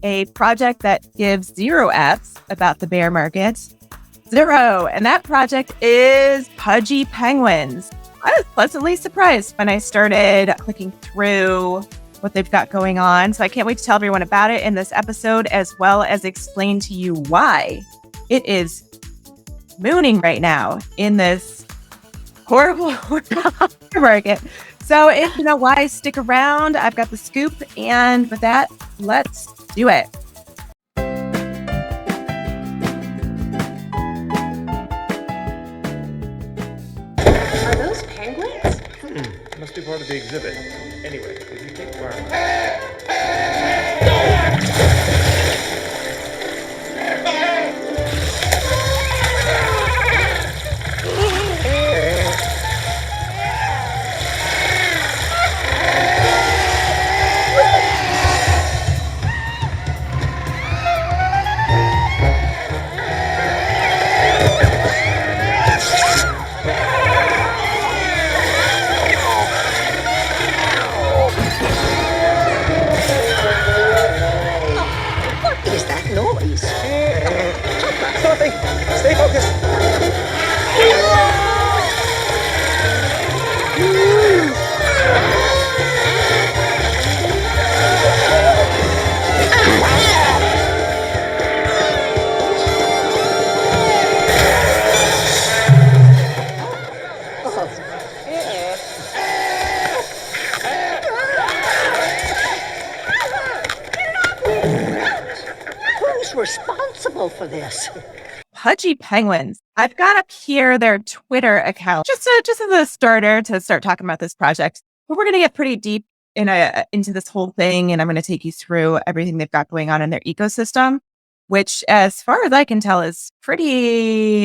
a project that gives 0 F's about the bear market. 0. And that project is Pudgy Penguins. I was pleasantly surprised when I started clicking through what they've got going on. So I can't wait to tell everyone about it in this episode, as well as explain to you why it is mooning right now in this horrible market. So if you know why, stick around. I've got the scoop. And with that, let's do it. Are those penguins? Must be part of the exhibit. Anyway, if you take part. Nothing. Stay focused. Who's responsible for this? Pudgy Penguins. I've got up here their Twitter account, just as a starter to start talking about this project. But we're going to get pretty deep into this whole thing, and I'm going to take you through everything they've got going on in their ecosystem, which, as far as I can tell, is pretty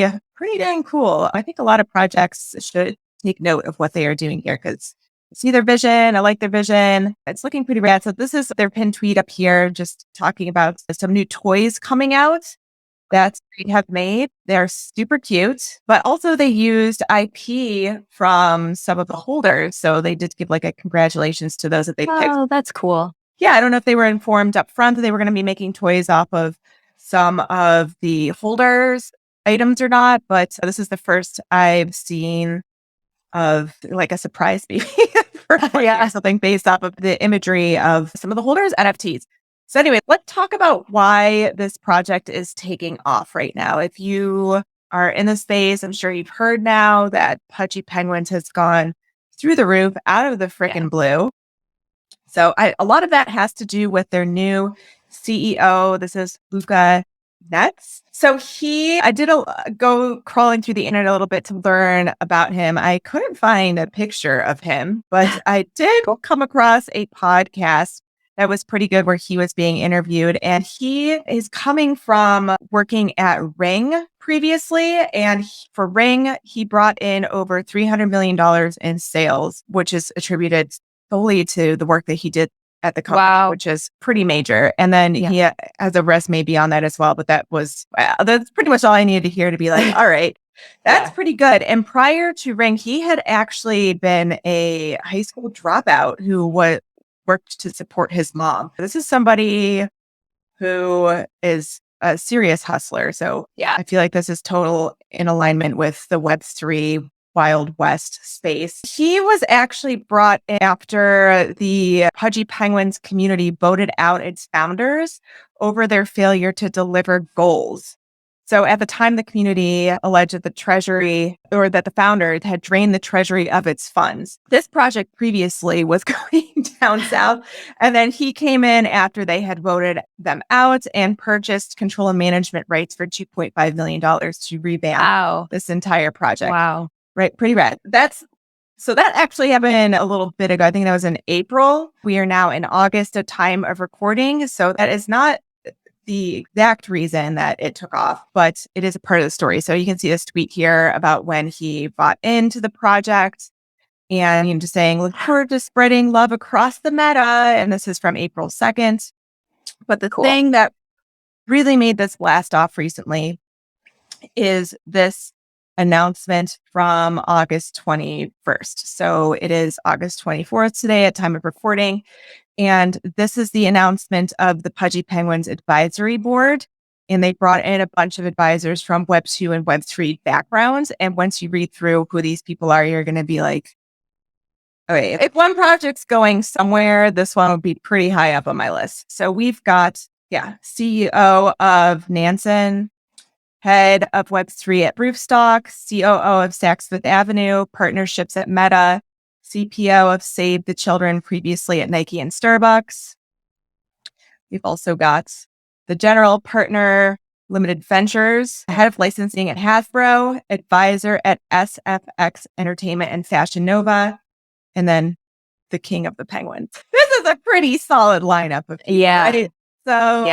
dang cool. I think a lot of projects should take note of what they are doing here because I see their vision. I like their vision. It's looking pretty rad. So this is their pinned tweet up here, just talking about some new toys coming out that they have made. They're super cute, but also they used IP from some of the holders. So they did give like a congratulations to those that they picked. Oh, that's cool. Yeah, I don't know if they were informed up front that they were going to be making toys off of some of the holders items or not, but this is the first I've seen of like a surprise baby for something based off of the imagery of some of the holders NFTs. So anyway, let's talk about why this project is taking off right now. If you are in the space, I'm sure you've heard now that Pudgy Penguins has gone through the roof, out of the frickin' blue. So a lot of that has to do with their new CEO. This is Luca Netz. So I did go crawling through the internet a little bit to learn about him. I couldn't find a picture of him, but I did come across a podcast that was pretty good where he was being interviewed. And he is coming from working at Ring previously. And for Ring, he brought in over $300 million in sales, which is attributed solely to the work that he did at the company, which is pretty major. And then he has a resume beyond that as well. But that's pretty much all I needed to hear to be like, all right, that's pretty good. And prior to Ring, he had actually been a high school dropout who worked to support his mom. This is somebody who is a serious hustler. So I feel like this is total in alignment with the Web3 Wild West space. He was actually brought in after the Pudgy Penguins community voted out its founders over their failure to deliver goals. So at the time, the community alleged that that the founder had drained the treasury of its funds. This project previously was going down south, and then he came in after they had voted them out and purchased control and management rights for $2.5 million to revamp this entire project. Wow. Right. Pretty rad. So that actually happened a little bit ago. I think that was in April. We are now in August at time of recording. So that is not the exact reason that it took off, but it is a part of the story. So you can see this tweet here about when he bought into the project and just saying, look forward to spreading love across the meta. And this is from April 2nd. But the thing that really made this blast off recently is this announcement from August 21st. So it is August 24th today at time of recording. And this is the announcement of the Pudgy Penguins Advisory Board. And they brought in a bunch of advisors from Web 2 and Web 3 backgrounds. And once you read through who these people are, you're going to be like, okay, if one project's going somewhere, this one would be pretty high up on my list. So we've got, CEO of Nansen, head of Web3 at Roofstock, COO of Saks Fifth Avenue, partnerships at Meta, CPO of Save the Children, previously at Nike and Starbucks. We've also got the general partner, Limited Ventures, head of licensing at Hasbro, advisor at SFX Entertainment and Fashion Nova, and then the king of the penguins. This is a pretty solid lineup of people, right? So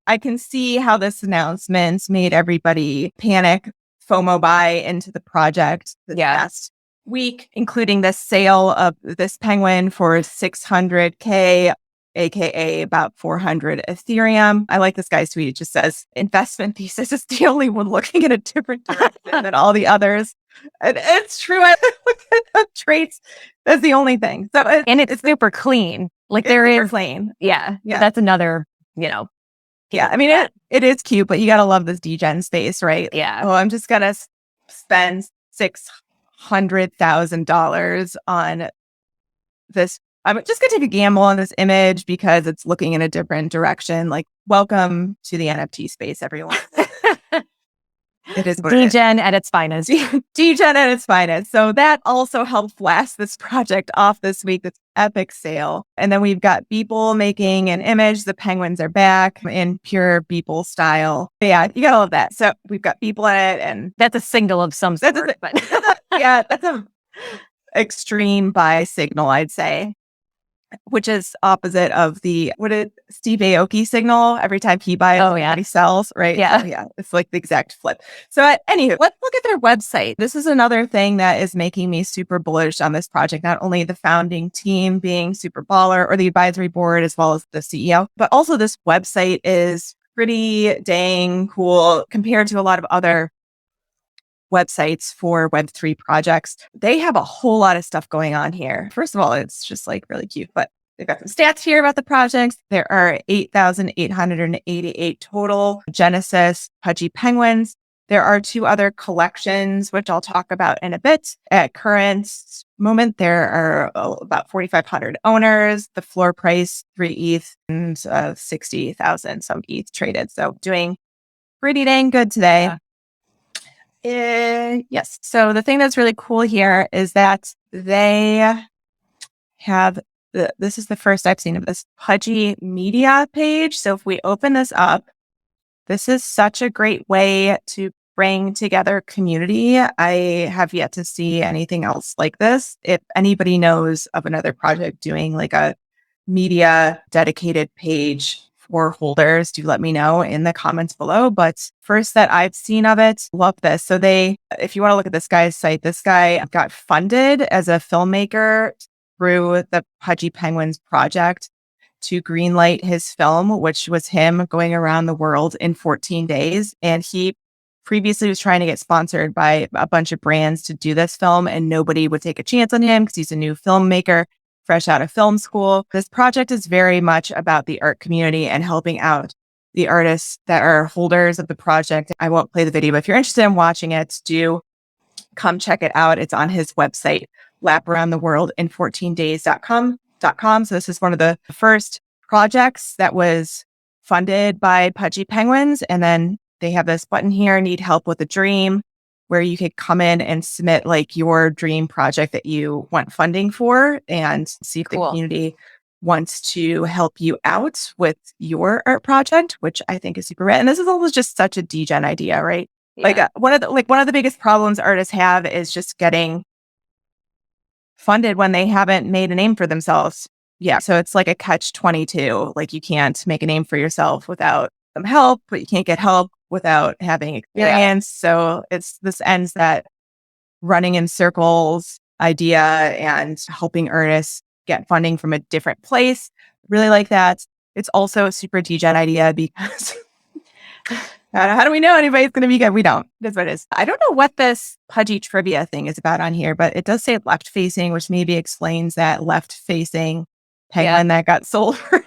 I can see how this announcement made everybody panic, FOMO buy into the project the past week, including the sale of this penguin for $600K, aka about 400 Ethereum. I like this guy's tweet. It just says, investment thesis is the only one looking in a different direction than all the others. And it's true. I look at the traits. That's the only thing. So it's super clean. Like there is clean. Yeah. That's another, Yeah. I mean, it is cute, but you got to love this degen space, right? Yeah. Oh, I'm just going to spend $600,000 on this. I'm just going to take a gamble on this image because it's looking in a different direction. Like, welcome to the NFT space, everyone. It is Degen at its finest. Degen at its finest. So that also helped blast this project off this week. This epic sale. And then we've got Beeple making an image. The penguins are back in pure Beeple style. But yeah, you gotta love that. So we've got Beeple in it, and that's a signal of some sort. That's a extreme buy signal, I'd say. Which is opposite of the Steve Aoki signal every time he buys, he sells, right? Yeah. It's like the exact flip. So anywho, let's look at their website. This is another thing that is making me super bullish on this project. Not only the founding team being super baller or the advisory board as well as the CEO, but also this website is pretty dang cool compared to a lot of other websites for Web3 projects. They have a whole lot of stuff going on here. First of all, it's just like really cute, but they've got some stats here about the projects. There are 8,888 total Genesis Pudgy Penguins. There are 2 other collections, which I'll talk about in a bit. At current moment, there are about 4,500 owners. The floor price, 3 ETH and 60,000 some ETH traded. So doing pretty dang good today. Yeah. Yes. So the thing that's really cool here is that they have this is the first I've seen of this Pudgy media page. So if we open this up, this is such a great way to bring together community. I have yet to see anything else like this. If anybody knows of another project doing like a media dedicated page for holders, do let me know in the comments below. But first that I've seen of it, love this. So if you want to look at this guy's site, this guy got funded as a filmmaker through the Pudgy Penguins project to greenlight his film, which was him going around the world in 14 days. And he previously was trying to get sponsored by a bunch of brands to do this film, and nobody would take a chance on him because he's a new filmmaker fresh out of film school. This project is very much about the art community and helping out the artists that are holders of the project. I won't play the video, but if you're interested in watching it, do come check it out. It's on his website, laparoundtheworldin14days.com. So this is one of the first projects that was funded by Pudgy Penguins. And then they have this button here, need help with a dream, where you could come in and submit like your dream project that you want funding for and see if the community wants to help you out with your art project, which I think is super rad. And this is always just such a degen idea, right? Yeah. One of the biggest problems artists have is just getting funded when they haven't made a name for themselves. Yeah. So it's like a catch-22. Like you can't make a name for yourself without some help, but you can't get help without having experience. So this ends that running in circles idea and helping artists get funding from a different place. Really like that. It's also a super degen idea because How do we know anybody's going to be good? We don't. That's what it is. I don't know what this pudgy trivia thing is about on here, but it does say left facing, which maybe explains that left facing penguin that got sold for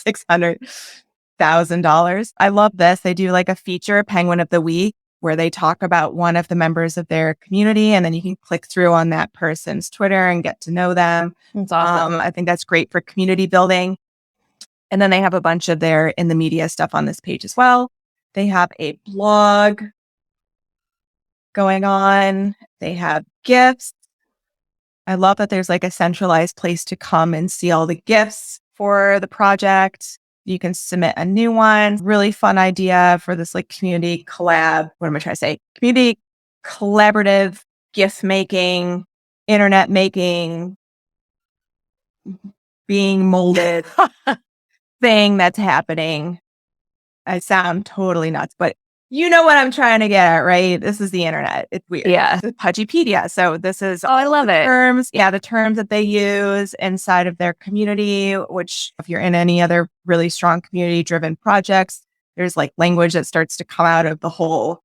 $600,000. I love this. They do like a feature penguin of the week where they talk about one of the members of their community, and then you can click through on that person's Twitter and get to know them. That's awesome. I think that's great for community building. And then they have a bunch of their in the media stuff on this page as well. They have a blog going on. They have gifts. I love that there's like a centralized place to come and see all the gifts for the project. You can submit a new one. Really fun idea for this like community collab. What am I trying to say? Community collaborative gift making, internet making, being molded thing that's happening. I sound totally nuts, but you know what I'm trying to get at, right? This is the internet. It's weird. Yeah. It's Pudgypedia. So this is I love it. terms. Yeah, the terms that they use inside of their community, which if you're in any other really strong community-driven projects, there's like language that starts to come out of the whole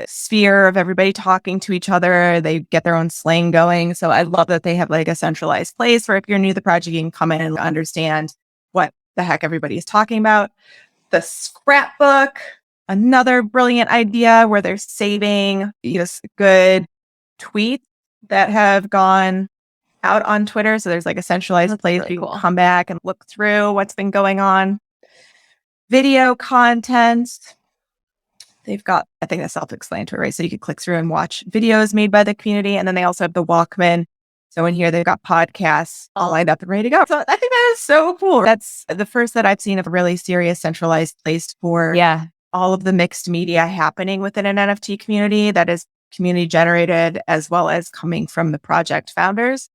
sphere of everybody talking to each other. They get their own slang going. So I love that they have like a centralized place where if you're new to the project, you can come in and understand what the heck everybody is talking about. The scrapbook, another brilliant idea where they're saving good tweets that have gone out on Twitter. So there's like a centralized place where you can come back and look through what's been going on. Video content. They've got, I think that's self-explanatory, right? So you can click through and watch videos made by the community. And then they also have the Walkman. So in here, they've got podcasts all lined up and ready to go. So I think that is so cool. That's the first that I've seen of a really serious centralized place for all of the mixed media happening within an NFT community that is community generated as well as coming from the project founders.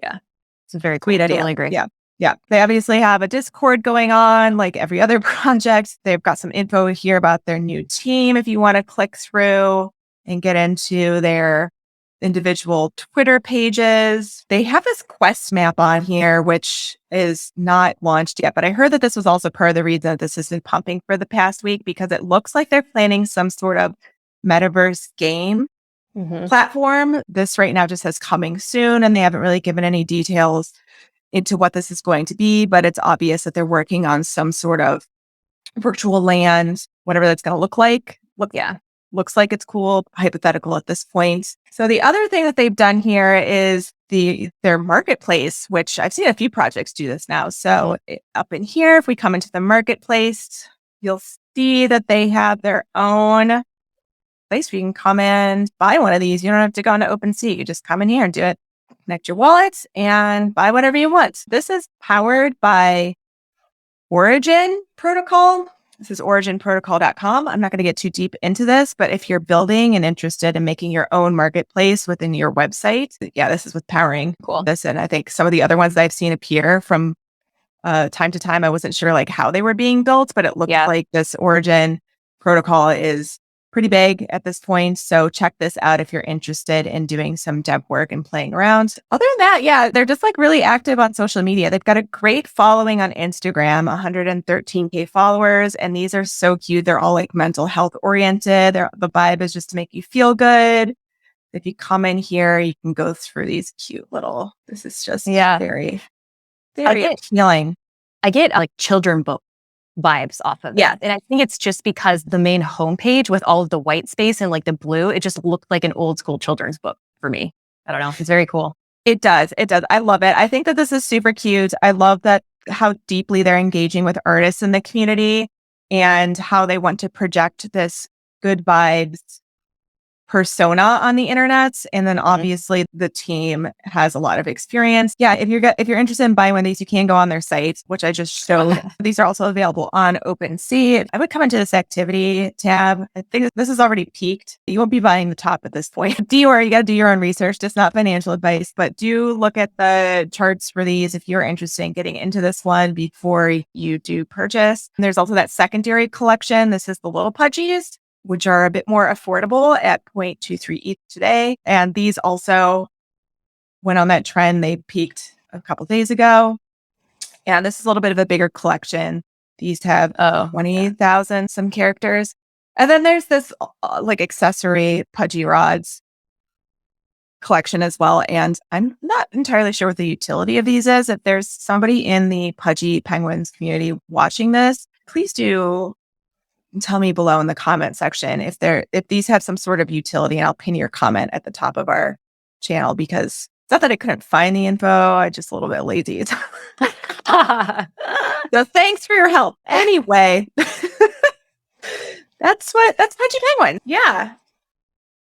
Yeah. It's a very sweet idea. Totally agree. Yeah. Yeah. They obviously have a Discord going on like every other project. They've got some info here about their new team if you want to click through and get into their individual Twitter pages. They have this quest map on here, which is not launched yet, but I heard that this was also part of the reason that this has been pumping for the past week because it looks like they're planning some sort of metaverse game platform. This right now just says coming soon, and they haven't really given any details into what this is going to be, but it's obvious that they're working on some sort of virtual land, whatever that's going to look like. Looks like it's cool, hypothetical at this point. So the other thing that they've done here is their marketplace, which I've seen a few projects do this now. So up in here, if we come into the marketplace, you'll see that they have their own place where you can come and buy one of these. You don't have to go into OpenSea. You just come in here and do it. Connect your wallet and buy whatever you want. This is powered by Origin Protocol. This is originprotocol.com. I'm not going to get too deep into this, but if you're building and interested in making your own marketplace within your website, this is what's powering this. And I think some of the other ones that I've seen appear from time to time, I wasn't sure like how they were being built, but it looked like this Origin Protocol is pretty big at this point. So check this out if you're interested in doing some dev work and playing around. Other than that, they're just like really active on social media. They've got a great following on Instagram, 113K followers. And these are so cute. They're all like mental health oriented. The vibe is just to make you feel good. If you come in here, you can go through these cute little, this is just very, very appealing. I get like children book vibes off of it. And I think it's just because the main homepage with all of the white space and like the blue, it just looked like an old school children's book for me. I don't know. It's very cool. It does. I love it. I think that this is super cute. I love that how deeply they're engaging with artists in the community and how they want to project this good vibes persona on the internet. And then obviously the team has a lot of experience. If you're interested in buying one of these, you can go on their site, which I just showed. These are also available on OpenSea. I would come into this activity tab. I think this is already peaked. You won't be buying the top at this point. DYOR, you got to do your own research. Just not financial advice, but do look at the charts for these if you're interested in getting into this one before you do purchase. And there's also that secondary collection. This is the little pudgies, which are a bit more affordable at 0.23 ETH today. And these also went on that trend. They peaked a couple days ago. And this is a little bit of a bigger collection. These have 20,000 some characters. And then there's this like accessory Pudgy Rods collection as well. And I'm not entirely sure what the utility of these is. If there's somebody in the Pudgy Penguins community watching this, please do tell me below in the comment section if these have some sort of utility, and I'll pin your comment at the top of our channel, because it's not that I couldn't find the info. I'm just a little bit lazy. So thanks for your help. Anyway, that's Pudgy Penguins. Yeah.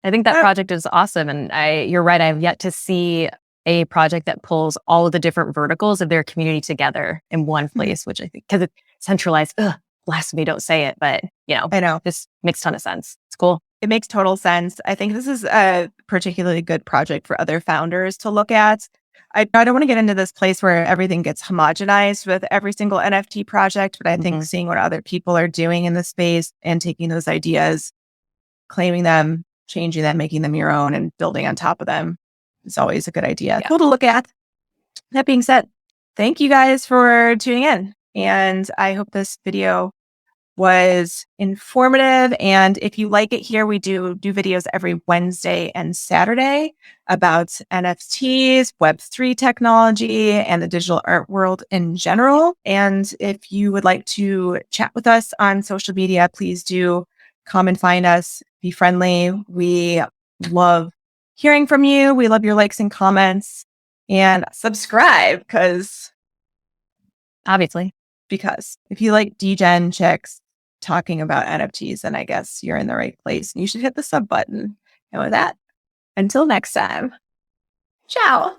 I think that project is awesome. And you're right. I've yet to see a project that pulls all of the different verticals of their community together in one place, which I think, because it's centralized, blasphemy, don't say it, but I know, this makes a ton of sense. It's cool. It makes total sense. I think this is a particularly good project for other founders to look at. I don't want to get into this place where everything gets homogenized with every single NFT project, but I think seeing what other people are doing in the space and taking those ideas, claiming them, changing them, making them your own, and building on top of them is always a good idea. Cool to look at. That being said, thank you guys for tuning in. And I hope this video was informative. And if you like it here, we do videos every Wednesday and Saturday about NFTs, Web3 technology, and the digital art world in general. And if you would like to chat with us on social media, please do come and find us. Be friendly. We love hearing from you. We love your likes and comments, and subscribe because if you like Degen chicks talking about NFTs, then I guess you're in the right place. You should hit the sub button. And with that, until next time, ciao.